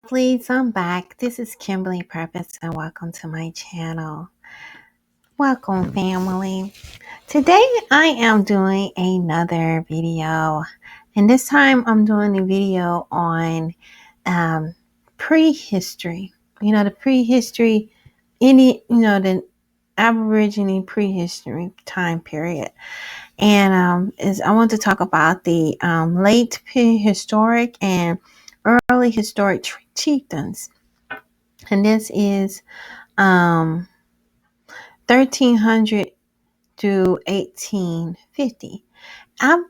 Please, I'm back. This is Kimberly Purpose and welcome to my channel. Welcome, family. Today I am doing another video, and this time I'm doing a video on prehistory. The prehistory, the Aborigine prehistory time period. And I want to talk about the late prehistoric and early historic chieftains. And this is 1300 to 1850. I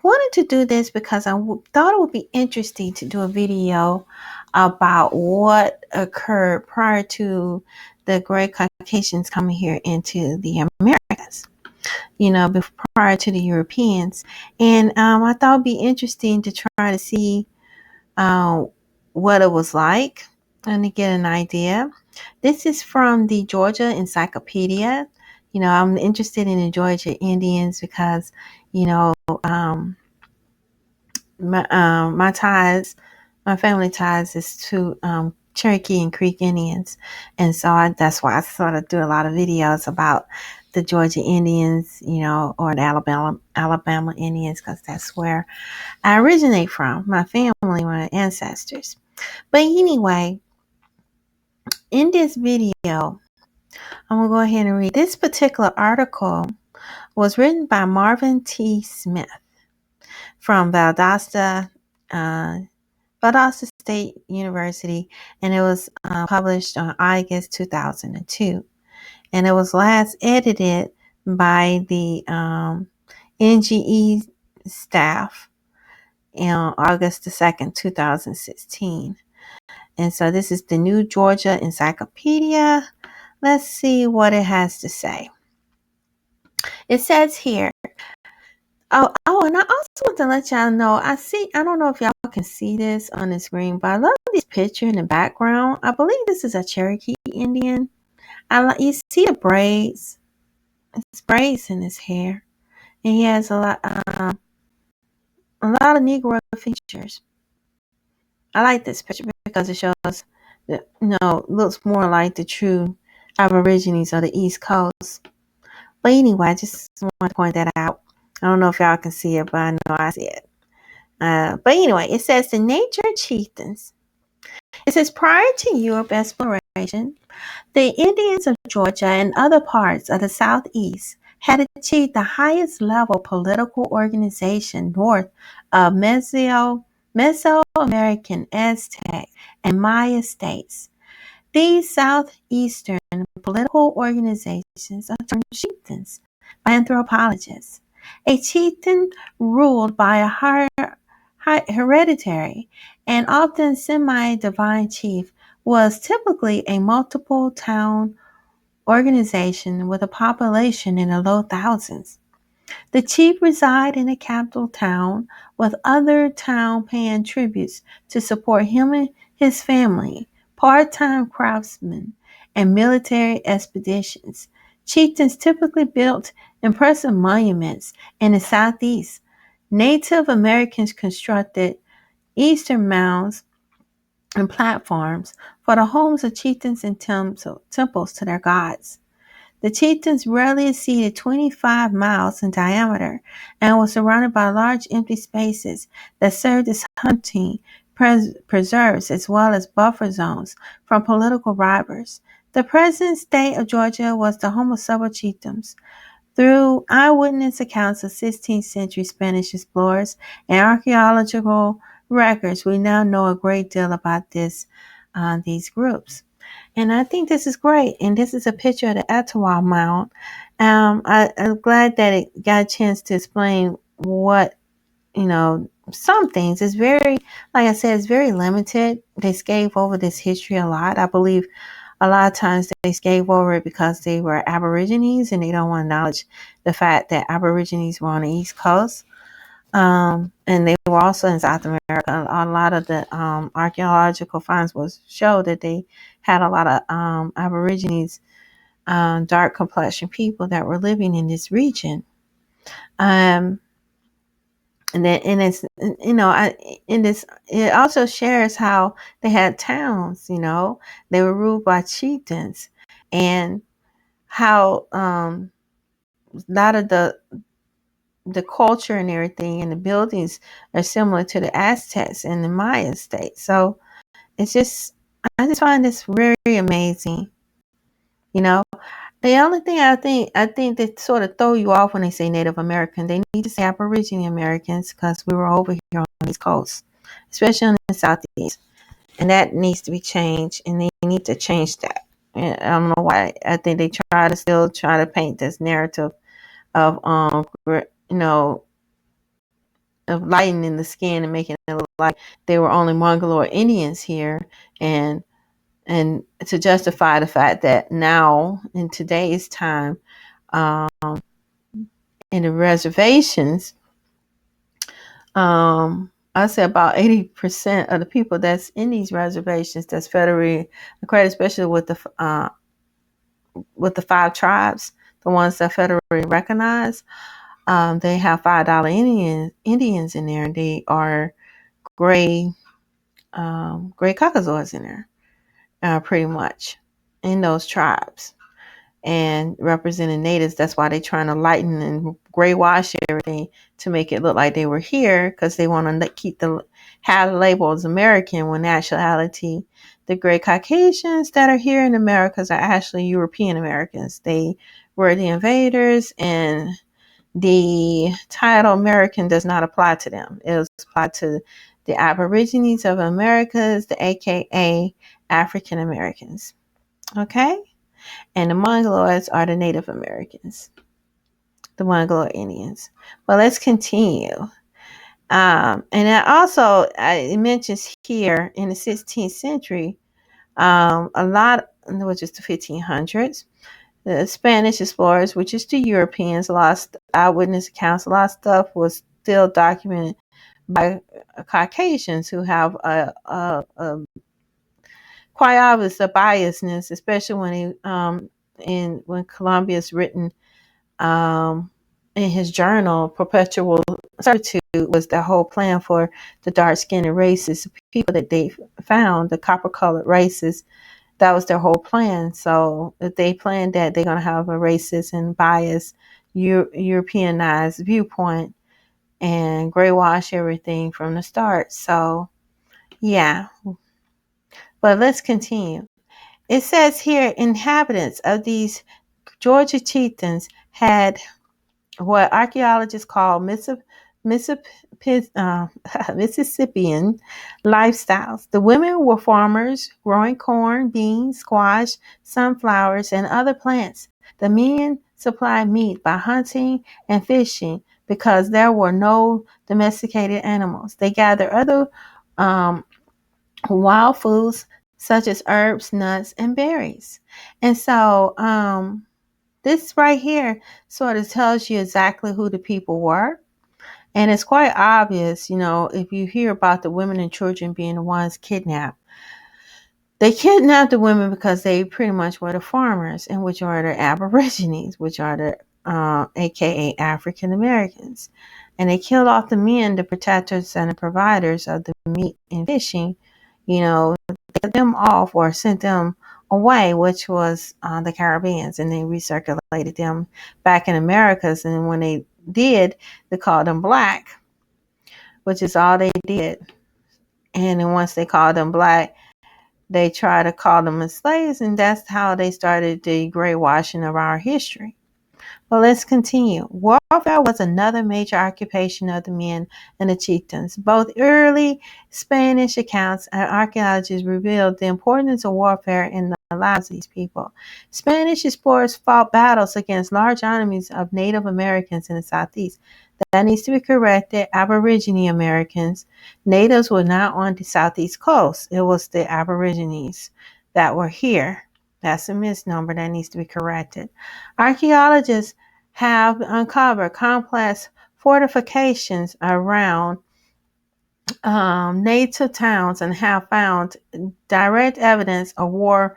wanted to do this because I thought it would be interesting to do a video about what occurred prior to the Great Caucasians coming here into the Americas, prior to the Europeans. And I thought it would be interesting to try to see uh, what it was like and to get an idea. This is from the Georgia Encyclopedia. I'm interested in the Georgia Indians because, you know, um, my ties, my family ties is to Cherokee and Creek Indians. And so that's why I sort of do a lot of videos about the Georgia Indians, or the Alabama Indians, because that's where I originate from, my family, my ancestors. But anyway, in this video, I'm going to go ahead and read. This particular article was written by Marvin T. Smith from Valdosta State University, and it was published on August 2002. And it was last edited by the NGE staff on August the 2nd, 2016. And so this is the New Georgia Encyclopedia. Let's see what it has to say. It says here, and I also want to let y'all know, I don't know if y'all can see this on the screen, but I love this picture in the background. I believe this is a Cherokee Indian. You see the braids. It's braids in his hair. And he has a lot of Negro features. I like this picture because it shows that, looks more like the true Aborigines of the East Coast. But anyway, I just want to point that out. I don't know if y'all can see it, but I know I see it. But anyway, it says the nature chieftains. It says prior to Europe exploration, the Indians of Georgia and other parts of the Southeast had achieved the highest level political organization north of Mesoamerican Aztec and Maya states. These southeastern political organizations are termed chieftains by anthropologists. A chieftain ruled by a hereditary and often semi-divine chief was typically a multiple town organization with a population in the low thousands. The chief resided in a capital town, with other town paying tributes to support him and his family, part-time craftsmen, and military expeditions. Chieftains typically built impressive monuments in the southeast. Native Americans constructed eastern mounds and platforms for the homes of chieftains and temples to their gods. The chieftains rarely exceeded 25 miles in diameter and was surrounded by large empty spaces that served as hunting preserves as well as buffer zones from political rivals. The present state of Georgia was the home of several chiefdoms. Through eyewitness accounts of 16th century Spanish explorers and archaeological records, we now know a great deal about these groups. And I think this is great. And this is a picture of the Etowah Mound. I'm glad that it got a chance to explain what, some things. It's very, like I said, it's very limited. They skate over this history a lot. I believe a lot of times they skate over it because they were Aborigines and they don't want to acknowledge the fact that Aborigines were on the East Coast. And they were also in South America. A lot of the archaeological finds show that they had a lot of Aborigines, dark complexion people that were living in this region. And then, and it's, in this, it also shares how they had towns, they were ruled by chieftains, and how a lot of the culture and everything and the buildings are similar to the Aztecs and the Maya state. So it's just, I just find this very amazing. You know, the only thing I think that sort of throw you off when they say Native American, they need to say Aborigine Americans, because we were over here on the East Coast, especially on the Southeast, and that needs to be changed, and they need to change that. And I don't know why. I think they try to paint this narrative of you know of lightening the skin and making it look like they were only Mongoloid Indians here, and to justify the fact that now in today's time, um, in the reservations, I say about 80% of the people that's in these reservations that's federally accredited, especially with the 5 tribes, the ones that federally recognized, they have $5 Indians in there, and they are gray gray Caucasoids in there, pretty much, in those tribes, and representing natives. That's why they're trying to lighten and gray wash everything to make it look like they were here, because they want to have the label as American, when in actuality the gray Caucasians that are here in Americas are actually European Americans. They were the invaders, and the title American does not apply to them. It was applied to the Aborigines of Americas, the AKA African Americans. Okay? And the Mongoloids are the Native Americans, the Mongoloid Indians. Well, let's continue. And it mentions here in the 16th century, a lot, which is the 1500s, the Spanish explorers, which is the Europeans, lost eyewitness accounts. A lot of stuff was still documented by Caucasians who have a quite obvious a biasness, especially when Columbia's written in his journal, Perpetual Servitude was the whole plan for the dark-skinned races, the people that they found, the copper-colored races. That was their whole plan. So if they planned that, they're going to have a racist and biased Europeanized viewpoint and gray wash everything from the start. So yeah, but let's continue. It says here, inhabitants of these Georgia chieftains had what archaeologists call Mississippian lifestyles. The women were farmers, growing corn, beans, squash, sunflowers, and other plants. The men supplied meat by hunting and fishing, because there were no domesticated animals. They gathered other um, wild foods such as herbs, nuts, and berries. And so this right here sort of tells you exactly who the people were. And it's quite obvious, if you hear about the women and children being the ones kidnapped. They kidnapped the women because they pretty much were the farmers, and which are the Aborigines, which are the AKA African Americans. And they killed off the men, the protectors and the providers of the meat and fishing. They cut them off or sent them away, which was the Caribbeans, and they recirculated them back in Americas. And when they did, they called them black, which is all they did. And then once they called them black, they tried to call them as slaves, and that's how they started the gray washing of our history. Well, let's continue. Warfare was another major occupation of the men and the chieftains. Both early Spanish accounts and archaeologists revealed the importance of warfare in the lives of these people. Spanish explorers fought battles against large armies of Native Americans in the Southeast. That needs to be corrected. Aborigine Americans. Natives were not on the Southeast coast. It was the Aborigines that were here. That's a misnomer that needs to be corrected. Archaeologists have uncovered complex fortifications around native towns and have found direct evidence of war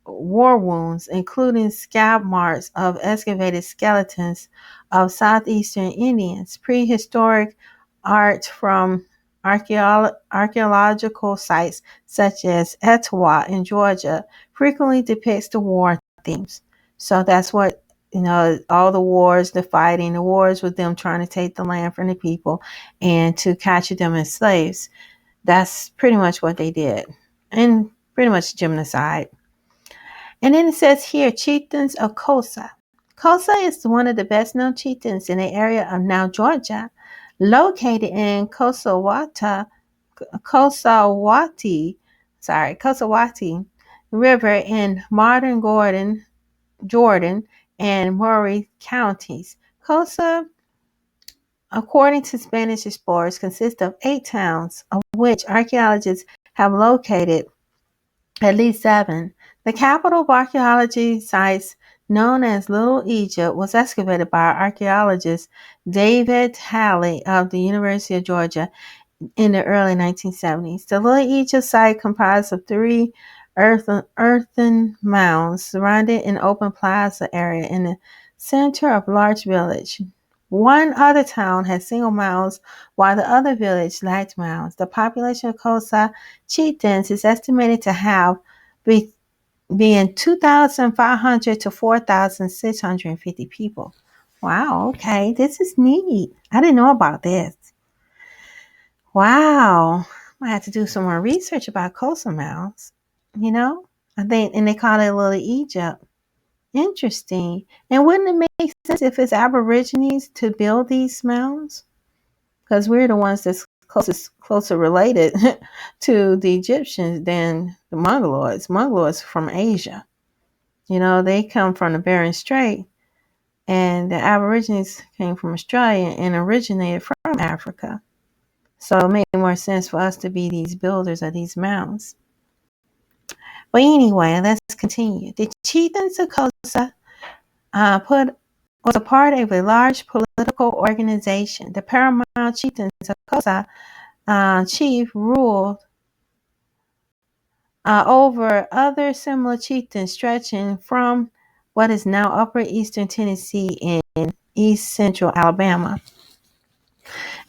wounds, including scalp marks of excavated skeletons of southeastern Indians. Prehistoric art from archaeological sites such as Etowah in Georgia frequently depicts the war themes. So that's what, all the wars, the fighting, the wars with them trying to take the land from the people and to capture them as slaves. That's pretty much what they did. And pretty much genocide. And then it says here, Chieftains of Coosa. Coosa is one of the best known chieftains in the area of now Georgia, located in Cosawati River in modern Jordan, and Murray counties. Coosa, according to Spanish explorers, consists of 8 towns, of which archaeologists have located at least 7. The capital of archaeology sites, known as Little Egypt, was excavated by archaeologist David Halley of the University of Georgia in the early 1970s. The Little Egypt site comprised of 3 earthen mounds surrounded an open plaza area in the center of a large village. One other town had single mounds, while the other village lacked mounds. The population of Coosa Chieftains is estimated to have being 2,500 to 4,650 people. Wow, okay, this is neat. I didn't know about this. Wow, I have to do some more research about Coosa mounds. I think, and they call it Little Egypt. Interesting. And wouldn't it make sense if it's Aborigines to build these mounds? Because we're the ones that's closer related to the Egyptians than the Mongoloids. Mongoloids from Asia. They come from the Bering Strait, and the Aborigines came from Australia and originated from Africa. So it made more sense for us to be these builders of these mounds. But anyway, let's continue. The Chieftains of Coosa was a part of a large political organization. The paramount chieftains of Coosa chief ruled over other similar chieftains stretching from what is now upper eastern Tennessee and east central Alabama.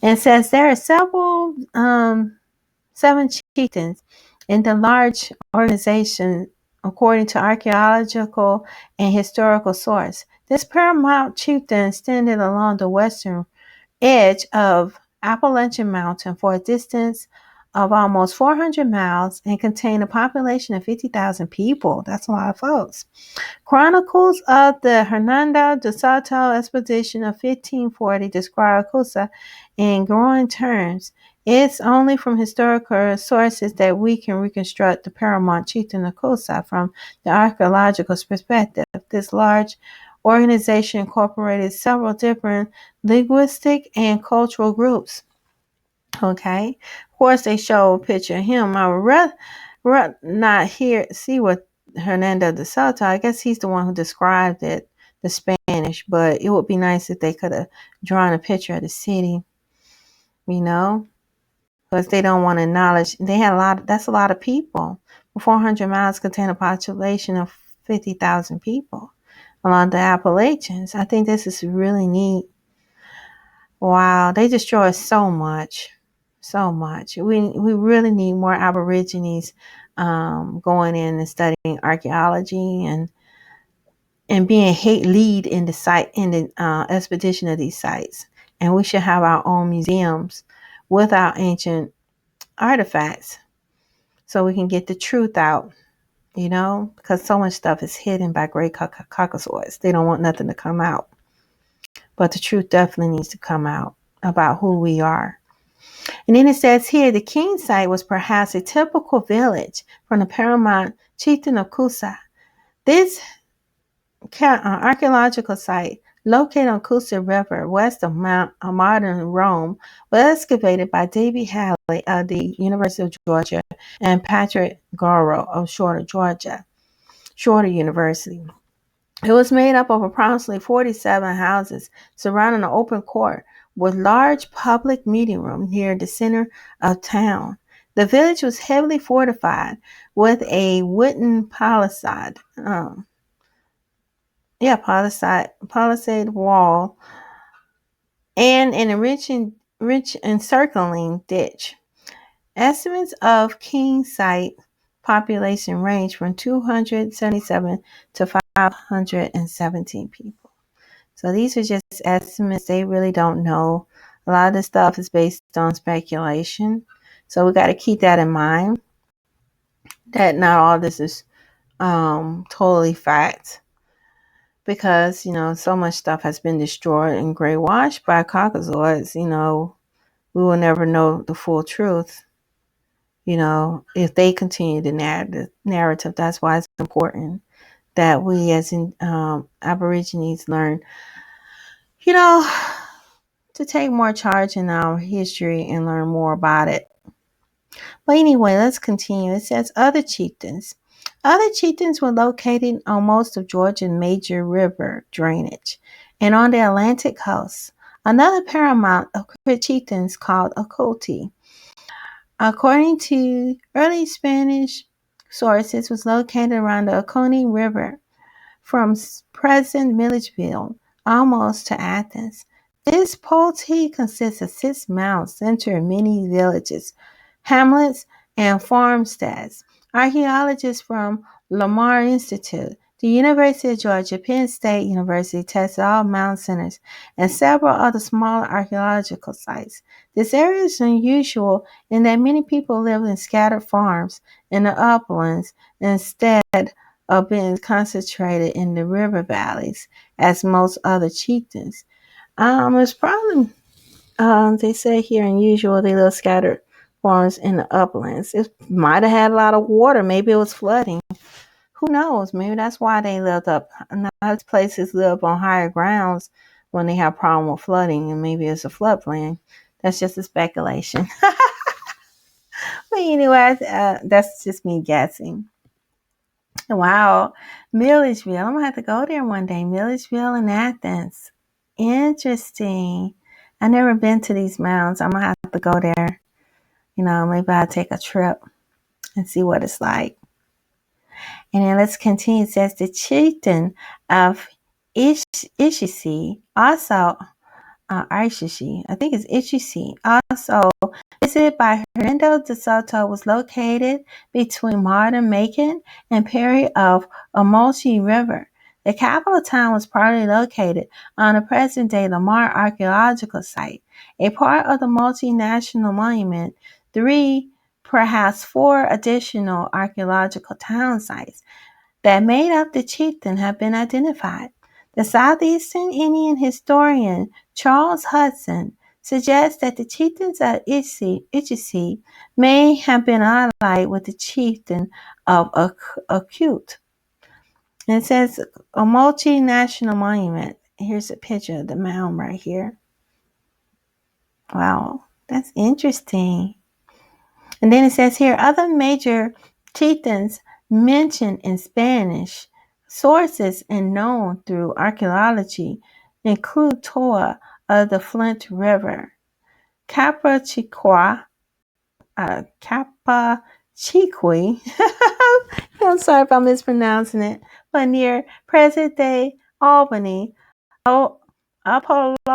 And it says there are 7 chieftains in the large organization, according to archaeological and historical source. This paramount chieftain extended along the western edge of Appalachian Mountain for a distance of almost 400 miles and contained a population of 50,000 people. That's a lot of folks. Chronicles of the Hernando de Soto expedition of 1540 describe Coosa in glowing terms. It's only from historical sources that we can reconstruct the paramount chieftain of Coosa from the archaeological perspective. This large organization incorporated several different linguistic and cultural groups. Okay, of course they show a picture of him. I would rather not see what Hernando de Soto. I guess he's the one who described it, the Spanish. But it would be nice if they could have drawn a picture of the city, because they don't want to acknowledge. They had that's a lot of people. 400 miles contain a population of 50,000 people along the Appalachians. I think this is really neat. Wow, they destroy so much. We really need more Aborigines going in and studying archaeology and being lead in the expedition of these sites. And we should have our own museums with our ancient artifacts so we can get the truth out, because so much stuff is hidden by great caucasoids. They don't want nothing to come out. But the truth definitely needs to come out about who we are. And then it says here, the King site was perhaps a typical village from the paramount chieftain of Coosa. This archaeological site, located on Coosa River, west of modern Rome, was excavated by David Halley of the University of Georgia and Patrick Goro of Shorter University. It was made up of approximately 47 houses surrounding an open court with large public meeting room near the center of town. The village was heavily fortified with a wooden palisade wall and an rich encircling ditch. Estimates of King site population range from 277 to 517 people. So these are just estimates. They really don't know. A lot of this stuff is based on speculation. So we got to keep that in mind, that not all this is totally fact, because, so much stuff has been destroyed and gray washed by Caucasoids. We will never know the full truth, if they continue the narrative. That's why it's important that we as Aborigines learn, to take more charge in our history and learn more about it. But anyway, let's continue. It says other chieftains. Other chieftains were located on most of Georgia's major river drainage and on the Atlantic coast. Another paramount of chieftains called Okoti, according to early Spanish sources, was located around the Oconee River from present Milledgeville almost to Athens. This polity consists of 6 mounds centered many villages, hamlets, and farmsteads. Archaeologists from Lamar Institute, the University of Georgia, Penn State University tested all mound centers and several other smaller archaeological sites. This area is unusual in that many people live in scattered farms in the uplands instead of being concentrated in the river valleys as most other chieftains. It's probably, they say here, unusual they live scattered farms in the uplands. It might have had a lot of water. Maybe it was flooding. Who knows? Maybe that's why they lived up. A lot of places live on higher grounds when they have problem with flooding, and maybe it's a floodplain. That's just a speculation. But anyway, that's just me guessing. Wow, Milledgeville. I'm gonna have to go there one day. Milledgeville and Athens. Interesting. I never been to these mounds. I'm gonna have to go there. Maybe I'll take a trip and see what it's like. And then let's continue. It says the chieftain of Ishishi, also Ishishi, I think it's Ishishi, also visited by Hernando de Soto, was located between modern Macon and Perry of Amochi River. The capital town was partly located on the present-day Lamar archaeological site, a part of the multinational monument. 3, perhaps 4 additional archaeological town sites that made up the chieftain have been identified. The southeastern Indian historian Charles Hudson suggests that the chieftains of Ichisi may have been allied with the chieftain of Acute. And it says a multinational monument. Here's a picture of the mound right here. Wow, that's interesting. And then it says here, other major chieftains mentioned in Spanish sources and known through archaeology include Toa of the Flint River, Capachiqui. I'm sorry if I'm mispronouncing it, but near present-day Albany, Apalachicola.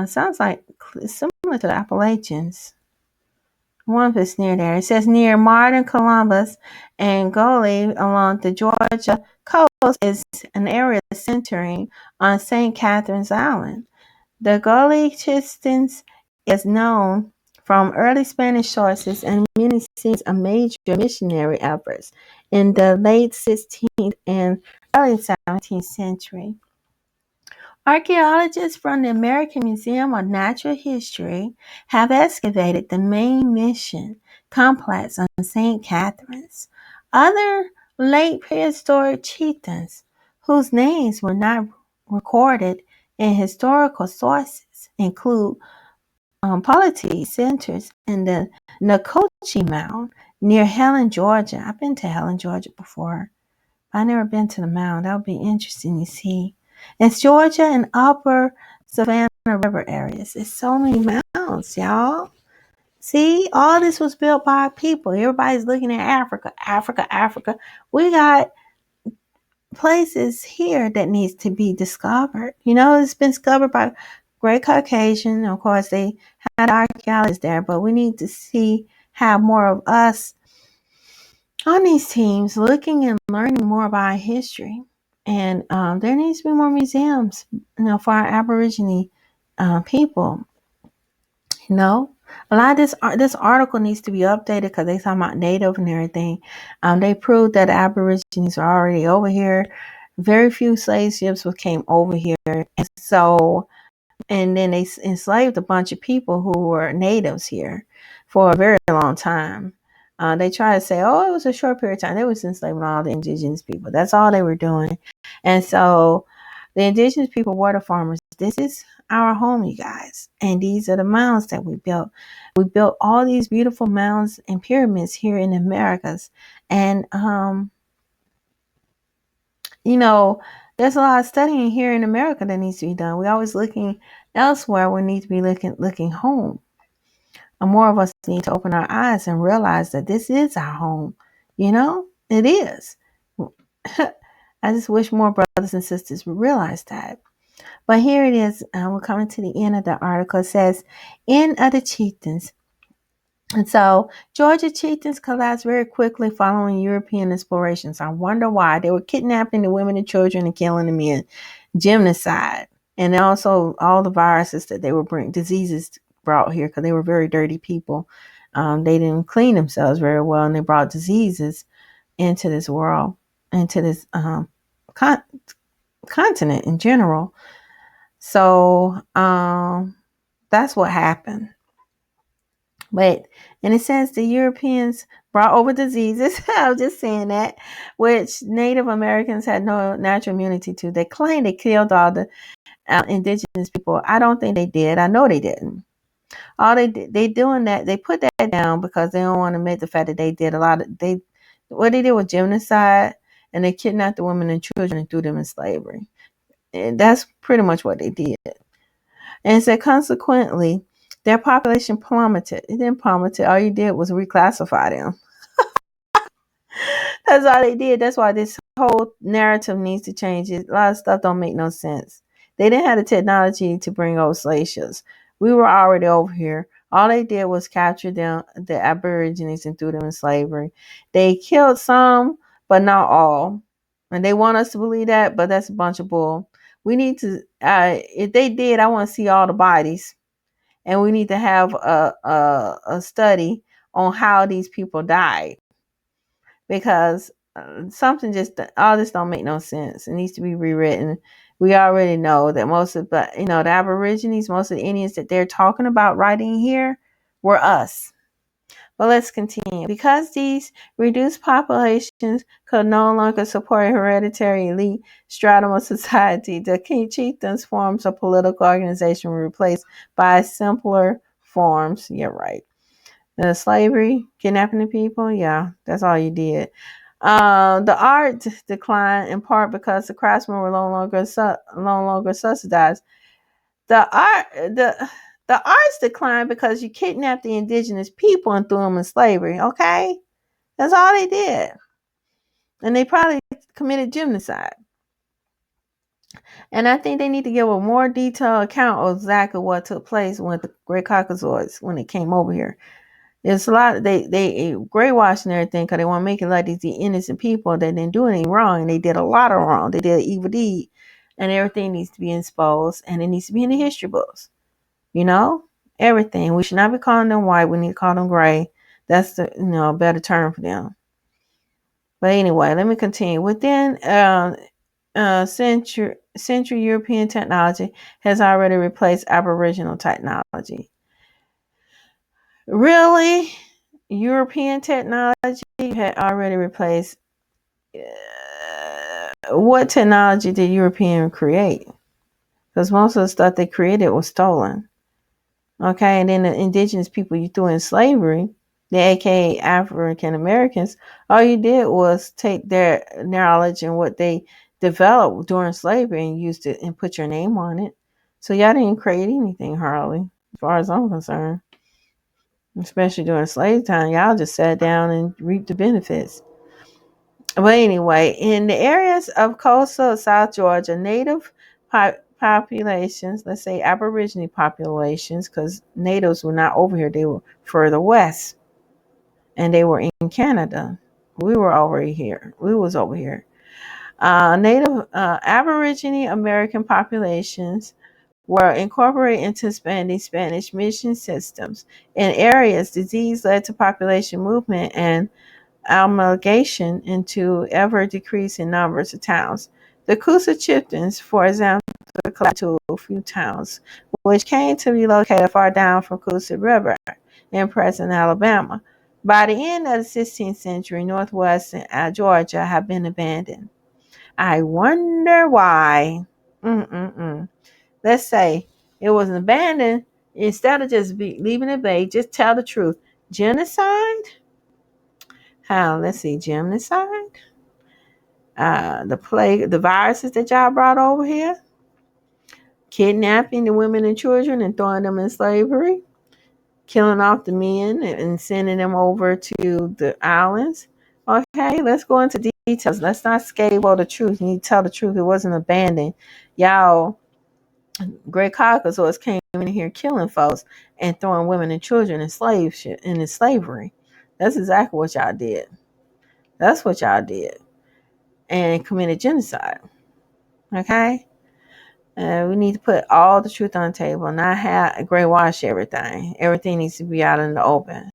Sounds like similar to the Appalachians. One of it's near there. It says near modern Columbus and Gully along the Georgia coast is an area centering on St. Catherine's Island. The Gully Chieftains is known from early Spanish sources and many scenes of major missionary efforts in the late 16th and early 17th century. Archaeologists from the American Museum of Natural History have excavated the main mission complex on St. Catherine's. Other late prehistoric chieftains whose names were not recorded in historical sources include polity centers in the Nacotchee Mound near Helen, Georgia. I've been to Helen, Georgia before. I've never been to the mound. That would be interesting to see. It's Georgia and upper Savannah River areas. There's so many mounds, y'all. See, all this was built by people. Everybody's looking at Africa. We got places here that needs to be discovered. You know, it's been discovered by Great Caucasian. Of course, they had archaeologists there, but we need to have more of us on these teams looking and learning more about history. And there needs to be more museums, for our Aborigine people. You know, a lot of this article needs to be updated because they talking about native and everything. They proved that Aborigines are already over here. Very few slave ships came over here, and then they enslaved a bunch of people who were natives here for a very long time. They try to say, oh, it was a short period of time. They was enslaving all the indigenous people. That's all they were doing. And so the indigenous people were the farmers. This is our home, you guys. And these are the mounds that we built. We built all these beautiful mounds and pyramids here in the Americas. And, there's a lot of studying here in America that needs to be done. We're always looking elsewhere. We need to be looking home. And more of us need to open our eyes and realize that this is our home. It is. I just wish more brothers and sisters would realize that. But here it is. We're coming to the end of the article. It says, End of the Chieftains. And so Georgia chieftains collapsed very quickly following European explorations. I wonder why. They were kidnapping the women and children and killing the men. Genocide. And also all the viruses that they were bringing, diseases brought here because they were very dirty people. They didn't clean themselves very well, and they brought diseases into this world, into this continent in general. So that's what happened. And it says the Europeans brought over diseases. I was just saying that, which Native Americans had no natural immunity to. They claimed they killed all the indigenous people. I don't think they did. I know they didn't. All they doing that. They put that down because they don't want to admit the fact that they did what they did was genocide, and they kidnapped the women and children and threw them in slavery. And that's pretty much what they did. And so consequently, their population plummeted. It didn't plummet. All you did was reclassify them. That's all they did. That's why this whole narrative needs to change. A lot of stuff don't make no sense. They didn't have the technology to bring over slave ships. We were already over here. All they did was capture them, the Aborigines, and threw them in slavery. They killed some, but not all. And they want us to believe that, but that's a bunch of bull. We need to, if they did, I want to see all the bodies. And we need to have a study on how these people died, because all this don't make no sense. It needs to be rewritten. We already know that most of the Aborigines, most of the Indians that they're talking about writing here were us. But let's continue. Because these reduced populations could no longer support a hereditary elite stratum of society, the chieftains forms of political organization were replaced by simpler forms. Yeah, right. The slavery, kidnapping the people, yeah, that's all you did. The art declined in part because the craftsmen were no longer subsidized. The arts declined because you kidnapped the indigenous people and threw them in slavery. Okay, that's all they did, and they probably committed genocide. And I think they need to give a more detailed account of exactly what took place with the Great Caucasoids when it came over here. There's a lot. They graywash and everything because they want to make it like these innocent people that didn't do anything wrong, and they did a lot of wrong. They did an evil deed, and everything needs to be exposed, and it needs to be in the history books. Everything. We should not be calling them white. We need to call them gray. That's the better term for them. But anyway, let me continue. Within century European technology has already replaced Aboriginal technology. Really? European technology had already replaced. What technology did European create? Because most of the stuff they created was stolen. Okay, and then the indigenous people you threw in slavery, the aka African Americans, all you did was take their knowledge and what they developed during slavery and used it and put your name on it. So y'all didn't create anything, hardly, as far as I'm concerned. Especially during slave time, y'all just sat down and reaped the benefits. But anyway, in the areas of coastal South Georgia, native populations, let's say Aborigine populations, because natives were not over here, they were further west, and they were in Canada. We were over here. We was over here. Native Aborigine American populations were incorporated into Spanish mission systems. In areas, disease led to population movement and amalgamation into ever decreasing numbers of towns. The Coosa Chieftains, for example, collapsed to a few towns, which came to be located far down from Coosa River in present Alabama. By the end of the 16th century, northwestern Georgia had been abandoned. I wonder why. Let's say it was abandoned. Instead of just leaving it vague, just tell the truth. Genocide? How? Let's see. Genocide? The plague, the viruses that y'all brought over here, kidnapping the women and children and throwing them in slavery, killing off the men and sending them over to the islands. Okay, let's go into details. Let's not scapegoat the truth. You need to tell the truth. It wasn't abandoned. Y'all, great caucasoids came in here killing folks and throwing women and children in slavery. That's exactly what y'all did. That's what y'all did. And committed genocide. Okay? We need to put all the truth on the table, not have gray wash everything. Everything needs to be out in the open.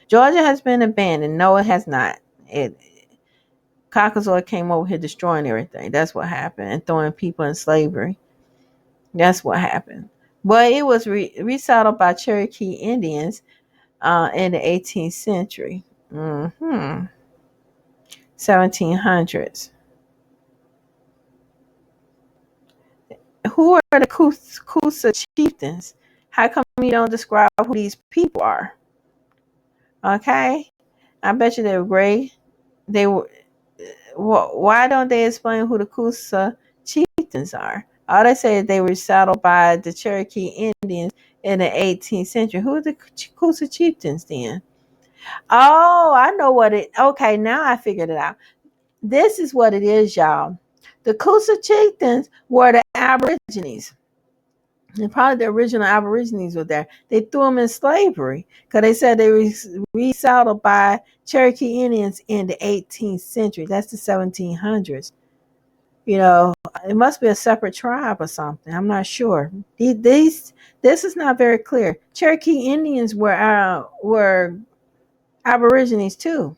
Georgia has been abandoned. No, it has not. Caucasoid came over here destroying everything. That's what happened. And throwing people in slavery. That's what happened. But it was resettled by Cherokee Indians in the 18th century. 1700s. Who are the Coosa Chieftains? How come you don't describe who these people are? Okay? I bet you they were gray. They were. Why don't they explain who the Coosa Chieftains are? All they say is they were settled by the Cherokee Indians in the 18th century. Who are the Coosa Chieftains then? Oh, I know what it. Okay, now I figured it out. This is what it is, y'all. The Coosa Chieftains were the Aborigines. And probably the original Aborigines were there. They threw them in slavery because they said they were resettled by Cherokee Indians in the 18th century. That's the 1700s. You know, it must be a separate tribe or something. I'm not sure. This is not very clear. Cherokee Indians were Aborigines too.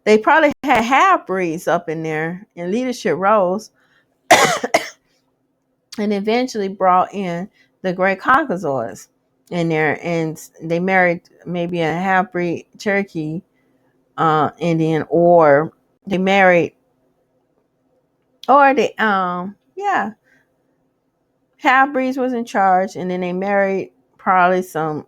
They probably had half breeds up in there in leadership roles, and eventually brought in the Great Caucasoids in there, and they married maybe a half breed Cherokee Indian, or they married, or they yeah, half breeds was in charge, and then they married probably some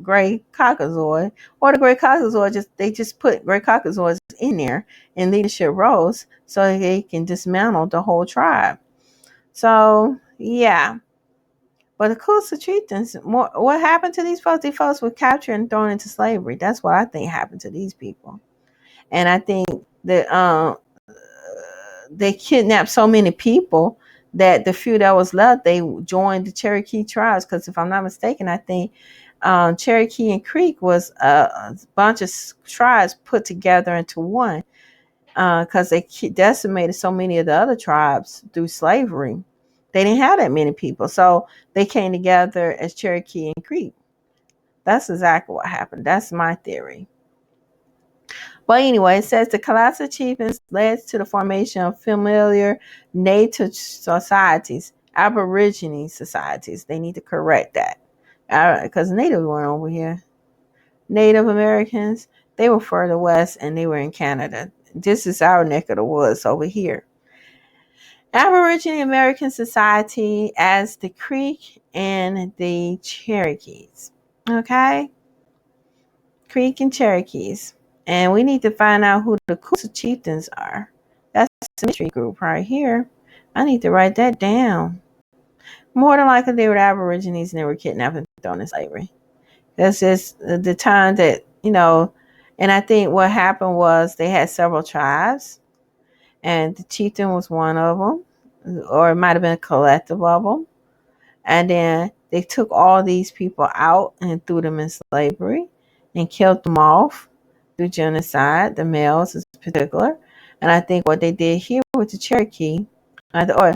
Great Caucasoid, or the Great Caucasoid they just put Great Caucasoids in there in leadership roles so they can dismantle the whole tribe. So yeah. But the Coosa Chieftains, what happened to these folks? These folks were captured and thrown into slavery. That's what I think happened to these people. And I think that they kidnapped so many people that the few that was left, they joined the Cherokee tribes. Because if I'm not mistaken, I think Cherokee and Creek was a bunch of tribes put together into one, because they decimated so many of the other tribes through slavery. They didn't have that many people, so they came together as Cherokee and Creek. That's exactly what happened. That's my theory. But anyway, it says the collapse of chieftains led to the formation of familiar native societies, Aborigine societies. They need to correct that, because natives weren't over here. Native Americans, they were further west, and they were in Canada. This is our neck of the woods over here. Aborigine American Society as the Creek and the Cherokees. Okay? Creek and Cherokees. And we need to find out who the Coosa Chieftains are. That's the mystery group right here. I need to write that down. More than likely, they were Aborigines and they were kidnapped and thrown in slavery. That's just the time that, And I think what happened was they had several tribes, and the chieftain was one of them, or it might have been a collective of them. And then they took all these people out and threw them in slavery and killed them off through genocide, the males in particular. And I think what they did here with the Cherokee, or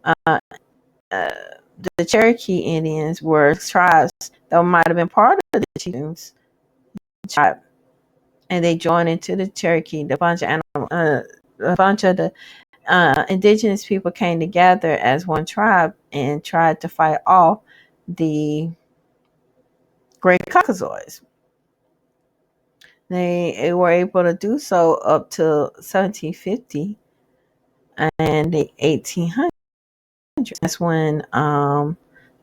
uh, uh, the Cherokee Indians were tribes that might have been part of the chieftains tribe, and they joined into the Cherokee. A bunch of the indigenous people came together as one tribe and tried to fight off the Great Caucasoids. They were able to do so up to 1750 and the 1800s. That's when the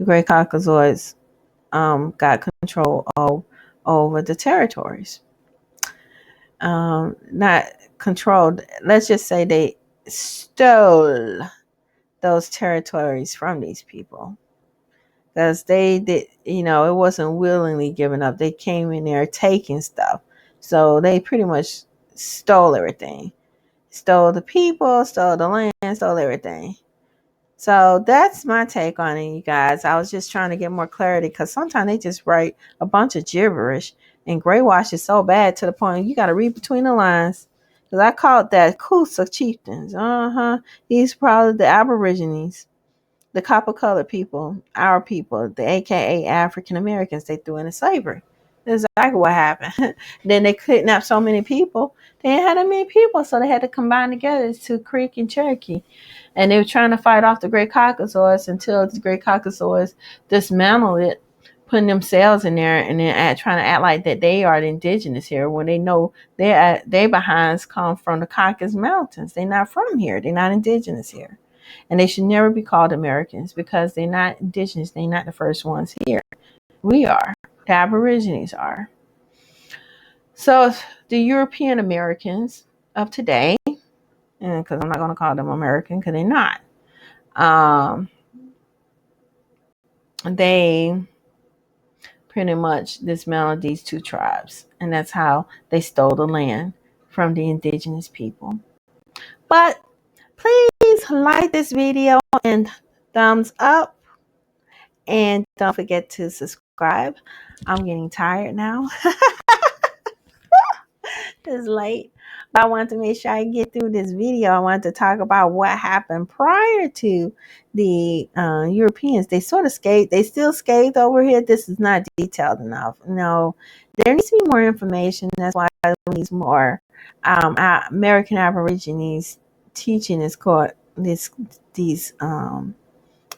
Great Caucasoids got control over the territories. Not controlled. Let's just say they stole those territories from these people, because they did, it wasn't willingly given up. They came in there taking stuff, so they pretty much stole everything, stole the people, stole the land, stole everything. So that's my take on it, you guys. I was just trying to get more clarity, because sometimes they just write a bunch of gibberish, and gray wash is so bad to the point you got to read between the lines. Because I called that Coosa Chieftains. He's probably the Aborigines, the copper colored people, our people, the AKA African Americans, they threw into slavery. That's exactly what happened. Then they kidnapped so many people. They didn't have that many people, so they had to combine together to Creek and Cherokee. And they were trying to fight off the Great Caucasoids until the Great Caucasoids dismantled it, putting themselves in there, and then trying to act like that they are the indigenous here, when they know their behinds come from the Caucasus Mountains. They're not from here. They're not indigenous here. And they should never be called Americans, because they're not indigenous. They're not the first ones here. We are. The Aborigines are. So the European Americans of today, because I'm not going to call them American, because they're not. They pretty much dismantled these two tribes, and that's how they stole the land from the indigenous people. But please like this video and thumbs up, and don't forget to subscribe. I'm getting tired now. It's late, but I wanted to make sure I get through this video. I wanted to talk about what happened prior to the Europeans. They sort of scathed. They still scathed over here. This is not detailed enough. No, there needs to be more information. That's why there needs more American Aborigines teaching this court these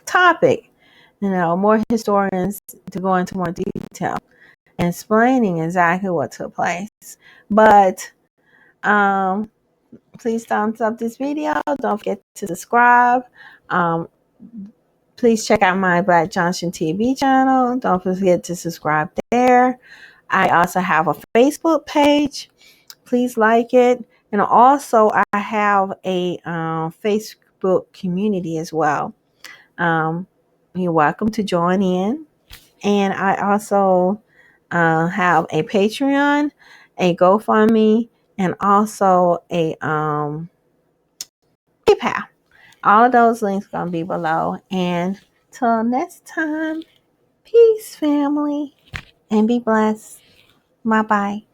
topic. More historians to go into more detail, explaining exactly what took place. But please thumbs up this video. Don't forget to subscribe. Please check out my Black Johnson TV channel. Don't forget to subscribe there. I also have a Facebook page. Please like it. And also I have a Facebook community as well. You're welcome to join in. And I also have a Patreon, a GoFundMe, and also a PayPal. All of those links are going to be below. And till next time, peace, family, and be blessed. Bye-bye.